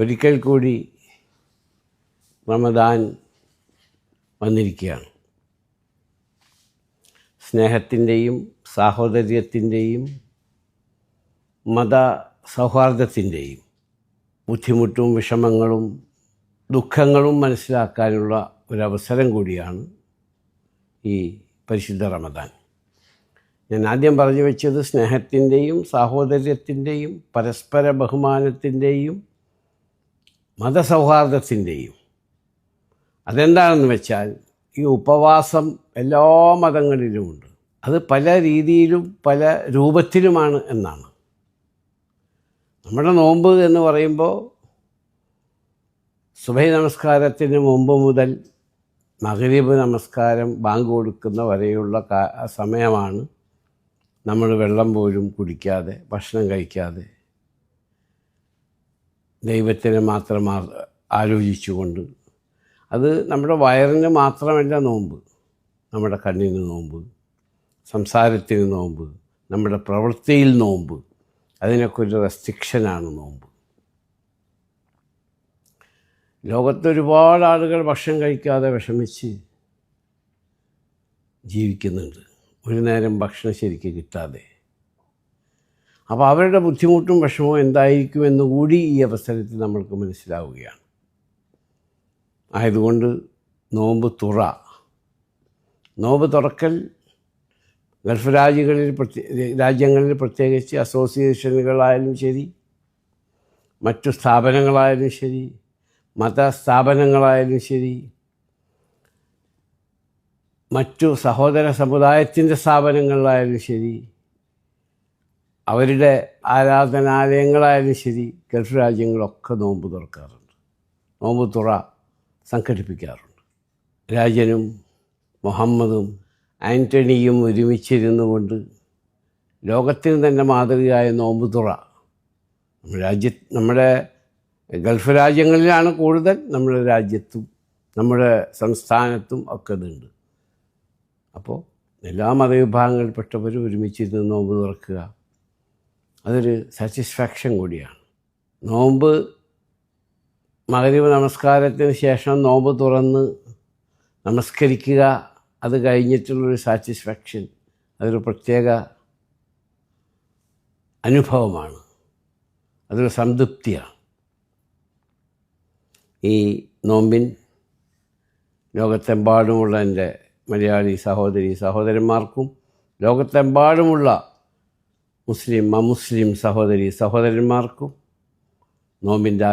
ഒരിക്കൽ കൂടി റമദാൻ വന്നിരിക്കുകയാണ്. സ്നേഹത്തിൻ്റെയും സാഹോദര്യത്തിൻ്റെയും മത സൗഹാർദ്ദത്തിൻ്റെയും ബുദ്ധിമുട്ടും വിഷമങ്ങളും ദുഃഖങ്ങളും മനസ്സിലാക്കാനുള്ള ഒരവസരം കൂടിയാണ് ഈ പരിശുദ്ധ റമദാൻ. ഞാൻ ആദ്യം പറഞ്ഞു വെച്ചത് സ്നേഹത്തിൻ്റെയും സാഹോദര്യത്തിൻ്റെയും പരസ്പര ബഹുമാനത്തിൻ്റെയും മതസൗഹാർദ്ദത്തിൻ്റെയും. അതെന്താണെന്ന് വെച്ചാൽ ഈ ഉപവാസം എല്ലാ മതങ്ങളിലുമുണ്ട്. അത് പല രീതിയിലും പല രൂപത്തിലുമാണ് എന്നാണ്. നമ്മുടെ നോമ്പ് എന്ന് പറയുമ്പോൾ സുബഹി നമസ്കാരത്തിന് മുമ്പ് മുതൽ മഗ്രിബ് നമസ്കാരം ബാങ്ക് കൊടുക്കുന്ന വരെയുള്ള സമയമാണ് നമ്മൾ വെള്ളം പോലും കുടിക്കാതെ ഭക്ഷണം കഴിക്കാതെ ദൈവത്തിനെ മാത്രം ആലോചിച്ചുകൊണ്ട്. അത് നമ്മുടെ വയറിന് മാത്രമല്ല നോമ്പ്, നമ്മുടെ കണ്ണിന് നോമ്പ്, സംസാരത്തിന് നോമ്പ്, നമ്മുടെ പ്രവൃത്തിയിൽ നോമ്പ്. അതിനൊക്കെ ഒരു റെസ്ട്രിക്ഷനാണ് നോമ്പ്. ലോകത്തൊരുപാട് ആളുകൾ ഭക്ഷണം കഴിക്കാതെ വിഷമിച്ച് ജീവിക്കുന്നുണ്ട്, ഒരു നേരം ഭക്ഷണം ശരിക്ക് കിട്ടാതെ. അപ്പോൾ അവരുടെ ബുദ്ധിമുട്ടും വിഷമവും എന്തായിരിക്കുമെന്ന് കൂടി ഈ അവസരത്തിൽ നമ്മൾക്ക് മനസ്സിലാവുകയാണ്. ആയതുകൊണ്ട് നോമ്പ് തുറക്കൽ ഗൾഫ് രാജ്യങ്ങളിൽ പ്രത്യേകിച്ച് അസോസിയേഷനുകളായാലും ശരി, മറ്റു സ്ഥാപനങ്ങളായാലും ശരി, മതസ്ഥാപനങ്ങളായാലും ശരി, മറ്റു സഹോദര സമുദായത്തിൻ്റെ സ്ഥാപനങ്ങളായാലും ശരി, അവരുടെ ആരാധനാലയങ്ങളായാലും ശരി, ഗൾഫ് രാജ്യങ്ങളൊക്കെ നോമ്പ് തുറക്കാറുണ്ട്, നോമ്പ് തുറ സംഘടിപ്പിക്കാറുണ്ട്. രാജനും മുഹമ്മദും ആൻ്റണിയും ഒരുമിച്ചിരുന്നു കൊണ്ട് ലോകത്തിന് തന്നെ മാതൃകയായ നോമ്പ് തുറ നമ്മുടെ ഗൾഫ് രാജ്യങ്ങളിലാണ് കൂടുതൽ, നമ്മുടെ രാജ്യത്തും നമ്മുടെ സംസ്ഥാനത്തും ഒക്കെ ഇതുണ്ട്. അപ്പോൾ എല്ലാ മതവിഭാഗങ്ങളിൽപ്പെട്ടവരും ഒരുമിച്ചിരുന്ന് നോമ്പ് തുറക്കുക, അതൊരു സാറ്റിസ്ഫാക്ഷൻ കൂടിയാണ്. നോമ്പ് മഗ്രിബ് നമസ്കാരത്തിന് ശേഷം നോമ്പ് തുറന്ന് നമസ്കരിക്കുക, അത് കഴിഞ്ഞിട്ടുള്ളൊരു സാറ്റിസ്ഫാക്ഷൻ, അതൊരു പ്രത്യേക അനുഭവമാണ്, അതൊരു സംതൃപ്തിയാണ്. ഈ നോമ്പിൻ ലോകത്തെമ്പാടുമുള്ള എൻ്റെ മലയാളി സഹോദരന്മാർക്കും ലോകത്തെമ്പാടുമുള്ള മുസ്ലിം അമുസ്ലിം സഹോദരന്മാർക്കും നോമ്പിൻ്റെ